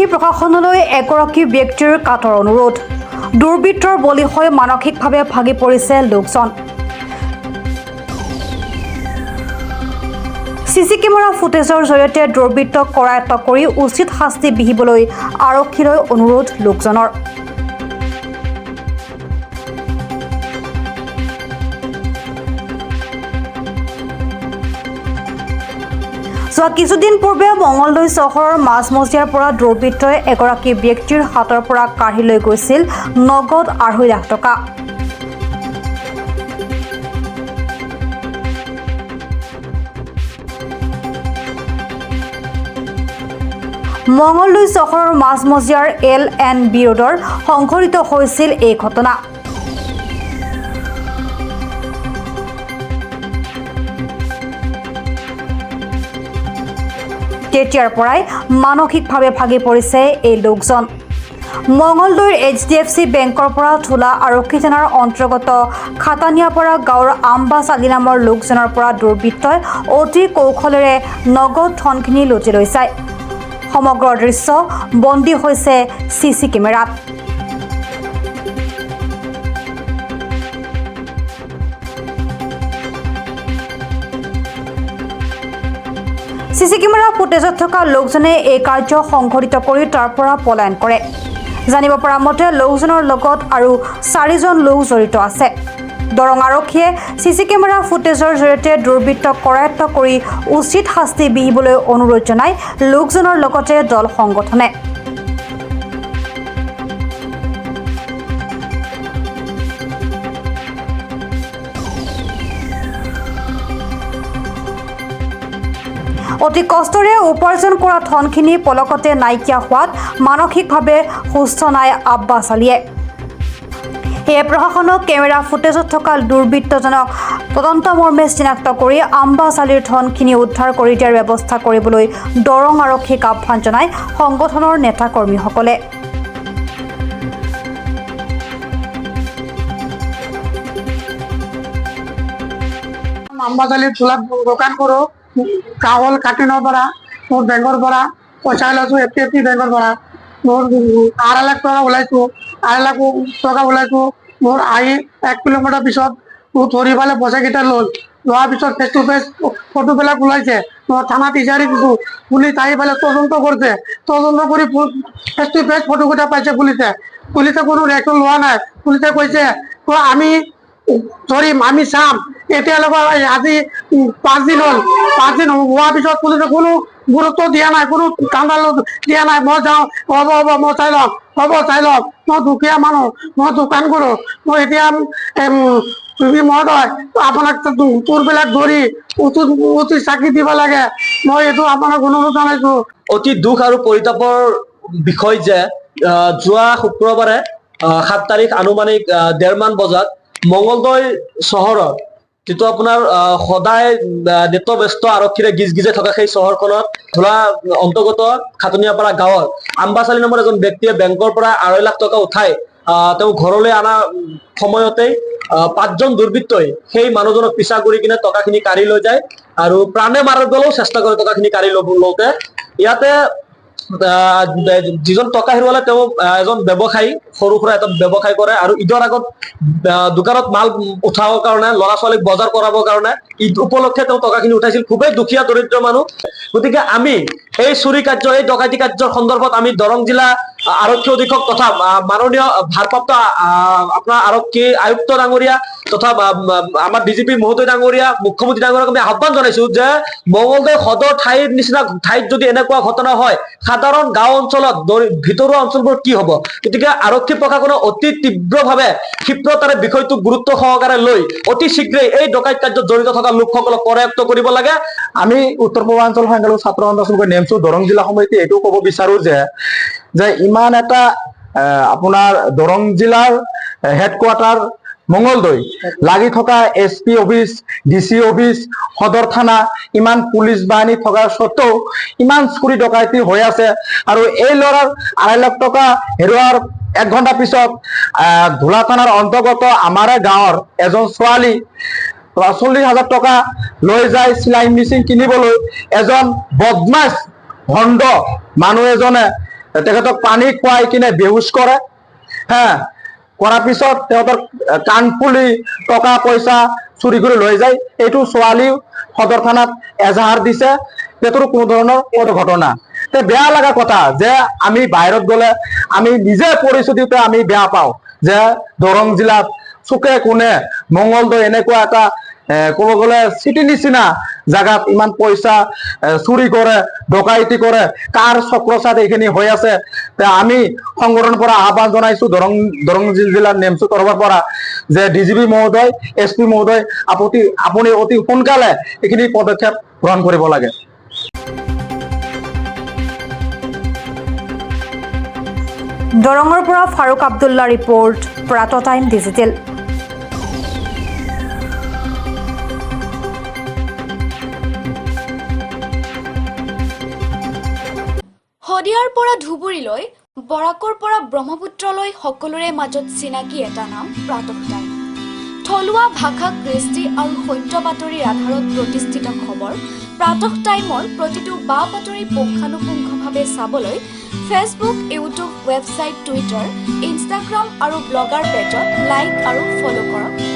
আৰক্ষী প্ৰশাসনলৈ এগৰাকী ব্যক্তিৰ কাটৰ অনুৰোধ। দুৰ্বৃত্তৰ বলি হৈ মানসিকভাৱে ভাগি পৰিছে লোকজন। চিচি কেমেৰা ফুটেজৰ জৰিয়তে দুৰ্বৃত্তক কৰায়ত্ব কৰি উচিত শাস্তি বিহিবলৈ আৰক্ষীলৈ অনুৰোধ লোকজনৰ। যোৱা কিছুদিন পূৰ্বে মঙলদৈ চহৰৰ মাজমজিয়াৰ পৰা দুৰ্বৃত্তই এগৰাকী ব্যক্তিৰ হাতৰ পৰা কাঢ়ি লৈ গৈছিল নগদ 2.5 লাখ টকা। মঙলদৈ চহৰৰ মাজমজিয়াৰ LNB ৰোডৰ সংঘটিত হৈছিল এই ঘটনা। তেতিয়াৰ পৰাই মানসিকভাৱে ভাগি পৰিছে এই লোকজন। মঙলদৈৰ HDFC বেংকৰ পৰা থোলা আৰক্ষী থানাৰ অন্তৰ্গত খাটানিয়াপাৰা গাঁৱৰ আম্বাছ আলী নামৰ লোকজনৰ পৰা দুৰ্বৃত্তই অতি কৌশলেৰে নগদ ধনখিনি লুটি লৈ যায়। সমগ্ৰ দৃশ্য বন্দী হৈছে চিচি কেমেৰাত। চিচি কেমেৰা ফুটেজত থকা লোকজনে এই কাৰ্য সংঘটিত কৰি তাৰ পৰা পলায়ন কৰে। জানিব পৰা মতে লোকজনৰ লগত আৰু 4জন লোক জড়িত আছে। দৰং আৰক্ষীয়ে চিচি কেমেৰা ফুটেজৰ জৰিয়তে দুৰ্বৃত্তক কৰায়ত্ব কৰি উচিত শাস্তি বিহিবলৈ অনুৰোধ জনায় লোকজনৰ লগতে দল সংগঠনে। অতি কষ্টৰে উপাৰ্জন কৰা ধনখিনি পলকতে নাইকিয়া হোৱাত মানসিকভাৱে সুস্থ নাই আব্বাছ আলীয়ে। সেয়ে প্ৰশাসনক কেমেৰা ফুটেজত থকা দুৰ্বৃত্তজনক তদন্ত মৰ্মে চিনাক্ত কৰি আম্বাছ আলীৰ ধনখিনি উদ্ধাৰ কৰি দিয়াৰ ব্যৱস্থা কৰিবলৈ দৰং আৰক্ষীক আহ্বান জনায় সংগঠনৰ নেতাকৰ্মীসকলে। আম্বাছ আলীৰ চোলাত দোকান কৰোঁ। কাৱল কাটিনৰ পৰা মোৰ বেংকৰ পৰা পইচা ওলাইছোঁ। HDFC বেংকৰ পৰা মোৰ 2.5 লাখ টকা ওলাইছোঁ। 2.5 লাখ টকা ওলাইছোঁ। মোৰ আহি 1 কিলোমিটাৰ পিছত মোক ধৰি পেলাই পইচাকেইটা লোৱাৰ পিছত ফেচ টু ফেচ ফটোবিলাক ওলাইছে। মই থানাত ইজাৰি দিছোঁ। পুলিচ আহি পেলাই তদন্ত কৰিছে। তদন্ত কৰি ফেচ টু ফেচ ফটোকেইটা পাইছে পুলিচে কোনো ৰিয়েকশ্যন লোৱা নাই। পুলিচে কৈছে আমি ধৰিম, আমি চাম। এতিয়ালৈকে আজি 5 দিন হ'ল। 5 দিন হোৱাৰ পিছত পুলিচে কোনো গুৰুত্ব দিয়া নাই, কোনো কান্দা দিয়া নাই। মই যাওঁ, হ'ব মই চাই লওক, মই দুখীয়া মানুহ, মই দোকান কৰোঁ। মই এতিয়া মহোদয় আপোনাক তোৰবিলাক ধৰি উচিত চাকৰি দিব লাগে। মই এইটো আপোনাক অনুৰোধ জনাইছোঁ। অতি দুখ আৰু পৰিতাপৰ বিষয় যে যোৱা শুক্ৰবাৰে 7 তাৰিখ আনুমানিক 1:30 মান বজাত মঙলদৈ চহৰত, যিটো আপোনাৰ সদায় নেতব্যস্ত আৰক্ষীৰে গিজগিজাই থকা সেই চহৰখনত ধোলা অন্তৰ্গত খাটনিয়াপাৰা গাঁৱৰ আম্বাছ আলী নামৰ এজন ব্যক্তিয়ে বেংকৰ পৰা 2.5 লাখ টকা উঠাই তেওঁ ঘৰলৈ অনা সময়তেই 5জন দুৰ্বৃত্তই সেই মানুহজনক পিছা কৰি কিনে টকাখিনি কাঢ়ি লৈ যায় আৰু প্ৰাণে মাৰিবলৈও চেষ্টা কৰে। টকাখিনি কাঢ়ি লওঁতে ইয়াতে যিজন টকা হেৰুৱালে তেওঁ এজন ব্যৱসায়ী, সৰু সুৰা এটা ব্যৱসায় কৰে আৰু ঈদৰ আগত দোকানত মাল উঠাবৰ কাৰণে, ল'ৰা ছোৱালীক বজাৰ কৰাবৰ কাৰণে ঈদ উপলক্ষে তেওঁ টকাখিনি উঠাইছিল। খুবেই দুখীয়া দৰিদ্ৰ মানুহ। গতিকে আমি এই চুৰি কাৰ্য, এই ডকাইতি কাৰ্যৰ সন্দৰ্ভত আমি দৰং জিলা আৰক্ষী অধীক্ষক তথা মাননীয় ভাৰপ্ৰাপ্ত আপোনাৰ আৰক্ষী আয়ুক্ত ডাঙৰীয়া তথা আমাৰ DGP মহোদয় ডাঙৰীয়া, মুখ্যমন্ত্ৰী ডাঙৰীয়াক আমি আহ্বান জনাইছো যে মঙলদৈ সদৰ ঠাইৰ নিচিনা ঠাইত যদি এনেকুৱা ঘটনা হয়, সাধাৰণ গাঁও অঞ্চলত ভিতৰুৱা অঞ্চলবোৰ কি হ'ব? গতিকে আৰক্ষী প্ৰশাসনে অতি তীব্ৰভাৱে ক্ষিপ্ৰতাৰে বিষয়টো গুৰুত্ব সহকাৰে লৈ অতি শীঘ্ৰেই এই ডকাইত কাৰ্যত জড়িত থকা লোকসকলক কৰায়ত্ব কৰিব লাগে। আমি উত্তৰ পূৰ্বাঞ্চল সংখ্যালঘু ছাত্ৰ সন্থাৰ নেমছো দৰং জিলা সমিতি এইটো ক'ব বিচাৰো যে ইমান এটা আপোনাৰ দৰং জিলাৰ হেডকোৱাৰ্টাৰ মঙলদৈ লাগি থকা SP অফিচ, DC অফিচ, সদৰ থানা, ইমান পুলিচ বাহিনী থকাৰ স্বত্তেও ইমান চুৰি ডকাইতি হৈ আছে। আৰু এই ল'ৰাৰ 2.5 লাখ টকা হেৰুৱাৰ 1 ঘণ্টা পিছত ধোলা থানাৰ অন্তৰ্গত আমাৰে গাঁৱৰ এজন ছোৱালী 40,000 টকা লৈ যায় চিলাই মেচিন কিনিবলৈ। এজন বদমাছ ভণ্ড মানুহ এজনে তেখেতক পানী খুৱাই কিনে বেহুচ কৰে কৰাৰ পিছত তেহঁতৰ কাণ ফুলি টকা পইচা চুৰি কৰি লৈ যায়। এইটো ছোৱালী সদৰ থানাত এজাহাৰ দিছে, সেইটোৰ কোনো ধৰণৰ ঘটনা। বেয়া লগা কথা যে আমি বাহিৰত গলে আমি নিজে পৰিস্থিতিতে আমি বেয়া পাওঁ যে দৰং জিলাত চুকে কোণে মঙ্গলদৈ এনেকুৱা এটা ক'ব গ'লে চিটি নিচিনা জাগাত ইমান পইচা চুৰি কৰে, ডকাইতি কৰে, কাৰ চক্ৰচাত এইখিনি হৈ আছে। আমি সংগঠনৰ পৰা আহ্বান জনাইছো দৰং জিলাৰ নেমচু তৰফৰ পৰা যে ডিজিপি মহোদয়, SP মহোদয় আপুনি অতি সোনকালে এইখিনি পদক্ষেপ গ্ৰহণ কৰিব লাগে। দৰঙৰ পৰা ফাৰুক আব্দুল্লা ৰিপৰ্ট, প্ৰাত টাইম ডিজিটেল। শদিয়াৰ পৰা ধুবুৰীলৈ, বৰাকৰ পৰা ব্ৰহ্মপুত্ৰলৈ সকলোৰে মাজত চিনাকি এটা নাম প্ৰাতঃ টাইম। থলুৱা ভাষা, কৃষ্টি আৰু সত্য বাতৰিৰ আধাৰত প্ৰতিষ্ঠিত খবৰ প্ৰাতঃ টাইমৰ প্ৰতিটো বা বাতৰি পুংখানুপুংখভাৱে চাবলৈ Facebook, YouTube, website, Twitter, Instagram আৰু ব্লগাৰ পেজত লাইক আৰু ফ'ল' কৰক।